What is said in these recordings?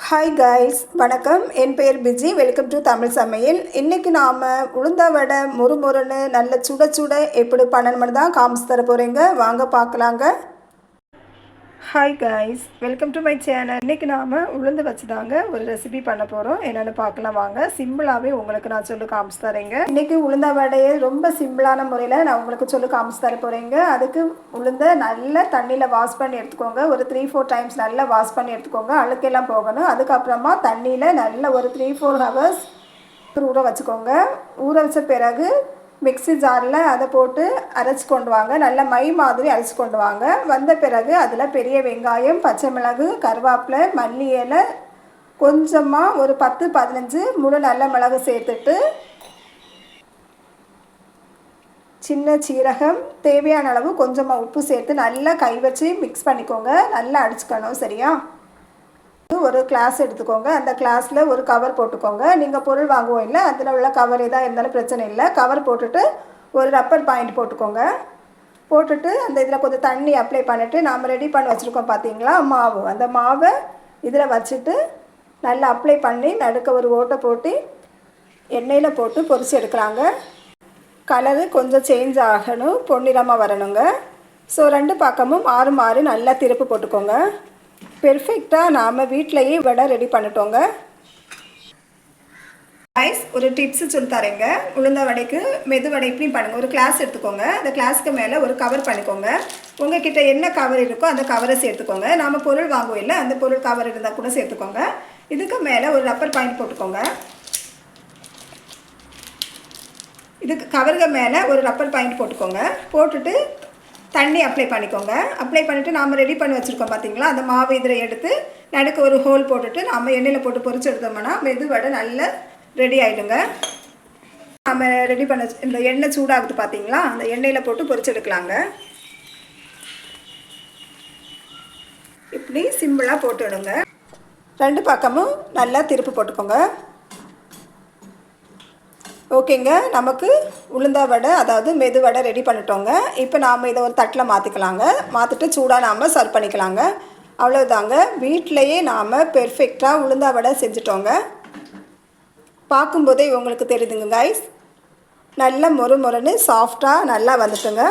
Hi guys, வணக்கம். என் பெயர் PG. Welcome to Tamil சமையல். இன்றைக்கி நாம் உளுந்த வடை முறுமுறுன்னு நல்ல சுட சுட எப்படி பண்ணணும்னு தான் காமிச்சு தர போகிறேங்க. வாங்க பார்க்கலாங்க. Hi guys, welcome to my channel. இன்றைக்கி நாம் உளுந்து வச்சு தாங்க ஒரு ரெசிபி பண்ண போகிறோம். என்னென்னு பார்க்கலாம் வாங்க. சிம்பிளாகவே உங்களுக்கு நான் சொல்லி காமிச்சு தரேங்க. இன்றைக்கி உளுந்த வடையை ரொம்ப சிம்பிளான முறையில் நான் உங்களுக்கு சொல்லி காமிச்சு தர போகிறேங்க. அதுக்கு உளுந்த நல்லா தண்ணியில் வாஷ் பண்ணி எடுத்துக்கோங்க. ஒரு 3-4 டைம்ஸ் நல்லா வாஷ் பண்ணி எடுத்துக்கோங்க. அழுக்கெல்லாம் போகணும். அதுக்கப்புறமா தண்ணியில் நல்ல ஒரு 3-4 ஹவர்ஸ் ஊற வச்சுக்கோங்க. ஊற வச்ச பிறகு மிக்ஸி ஜாரில் அதை போட்டு அரைச்சி கொண்டு வாங்க. நல்ல மை மாதிரி அரைச்சி கொண்டு வாங்க. வந்த பிறகு அதில் பெரிய வெங்காயம், பச்சை மிளகு, கருவேப்பிலை, மல்லி இலை, கொஞ்சமாக ஒரு 10-15 முழு நல்ல மிளகு சேர்த்துட்டு சின்ன சீரகம், தேவையான அளவு கொஞ்சமாக உப்பு சேர்த்து நல்லா கை வச்சு மிக்ஸ் பண்ணிக்கோங்க. நல்லா அடிச்சுக்கணும். சரியா? ஒரு கிளாஸ் எடுத்துக்கோங்க. அந்த கிளாஸில் ஒரு கவர் போட்டுக்கோங்க. நீங்கள் பொருள் வாங்குவோம் இல்லை, அதில் உள்ள கவர் எதாக இருந்தாலும் பிரச்சனை இல்லை. கவர் போட்டுட்டு ஒரு ரப்பர் பாயிண்ட் போட்டுக்கோங்க. போட்டுட்டு அந்த இதில் கொஞ்சம் தண்ணி அப்ளை பண்ணிவிட்டு நாம் ரெடி பண்ணி வச்சுருக்கோம் பார்த்தீங்களா மாவு, அந்த மாவை இதில் வச்சுட்டு நல்லா அப்ளை பண்ணி நடுக்க ஒரு ஓட்டை போட்டு எண்ணெயில் போட்டு பொரிச்சு எடுக்கலாங்க. கலரு கொஞ்சம் சேஞ்ச் ஆகணும், பொன்னிறமாக வரணுங்க. ஸோ 2 பக்கமும் மாறி நல்லா திருப்பு போட்டுக்கோங்க. பெர்ஃபெக்டாக நாம் வீட்டிலையே வடை ரெடி பண்ணிட்டோங்க. கைஸ், ஒரு டிப்ஸு சொல்லி தரேங்க. உளுந்த வடைக்கு மெது வடை இப்படி பண்ணுங்கள். ஒரு கிளாஸ் எடுத்துக்கோங்க. அந்த கிளாஸ்க்கு மேலே ஒரு கவர் பண்ணிக்கோங்க. உங்கள்கிட்ட என்ன கவர் இருக்கோ அந்த கவரை சேர்த்துக்கோங்க. நாம் பொருள் வாங்குவோம் இல்லை, அந்த பொருள் கவர் இருந்தால் கூட சேர்த்துக்கோங்க. இதுக்கு மேலே ஒரு ரப்பர் பாயிண்ட் போட்டுக்கோங்க. இதுக்கு கவருக்கு மேலே ஒரு ரப்பர் பாயிண்ட் போட்டுக்கோங்க. போட்டுட்டு தண்ணி அப்ளை பண்ணிக்கோங்க. அப்ளை பண்ணிவிட்டு நாம் ரெடி பண்ணி வச்சுருக்கோம் பார்த்தீங்களா, அந்த மாவு இதில் எடுத்து நடுக்க ஒரு ஹோல் போட்டுட்டு நாம் எண்ணெயில் போட்டு பொரிச்சு எடுத்தோம்னா மெது வடை நல்லா ரெடி ஆகிடுங்க. நம்ம ரெடி பண்ண இந்த எண்ணெய் சூடாகுது பார்த்தீங்களா, அந்த எண்ணெயில் போட்டு பொரிச்சு எடுக்கலாங்க. இப்படி சிம்பிளாக போட்டுவிடுங்க. 2 பக்கமும் நல்லா திருப்பு போட்டுக்கோங்க. ஓகேங்க, நமக்கு உளுந்த வடை அதாவது மெது வடை ரெடி பண்ணிட்டோங்க. இப்போ நாம் இதை ஒரு தட்டில் மாற்றிக்கலாங்க. மாற்றிட்டு சூடாக நாம் சர்வ் பண்ணிக்கலாங்க. அவ்வளோதாங்க, வீட்டிலையே நாம் பெர்ஃபெக்டாக உளுந்த வடை செஞ்சுட்டோங்க. பார்க்கும்போதே உங்களுக்கு தெரியுதுங்க கைஸ், நல்ல மொறுன்னு சாஃப்டாக நல்லா வந்துட்டுங்க.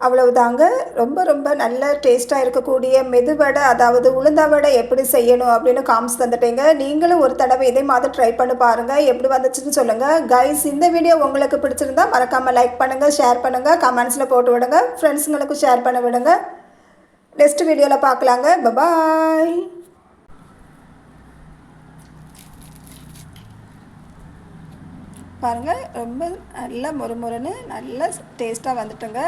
அவ்வளவுதாங்க, ரொம்ப நல்ல டேஸ்ட்டாக இருக்கக்கூடிய மெது வடை அதாவது உளுந்த வடை எப்படி செய்யணும் அப்படின்னு காமிச்சு தந்துட்டேங்க. நீங்களும் ஒரு தடவை இதே மாதிரி ட்ரை பண்ணி பாருங்கள். எப்படி வந்துச்சுன்னு சொல்லுங்கள். கைஸ், இந்த வீடியோ உங்களுக்கு பிடிச்சிருந்தா மறக்காமல் லைக் பண்ணுங்கள், ஷேர் பண்ணுங்கள், கமெண்ட்ஸில் போட்டு விடுங்க, ஃப்ரெண்ட்ஸுங்களுக்கும் ஷேர் பண்ண விடுங்க. நெக்ஸ்ட் வீடியோவில் பார்க்கலாங்க. பாய். பாருங்கள், ரொம்ப நல்லா மொறுன்னு நல்லா டேஸ்ட்டாக வந்துட்டுங்க.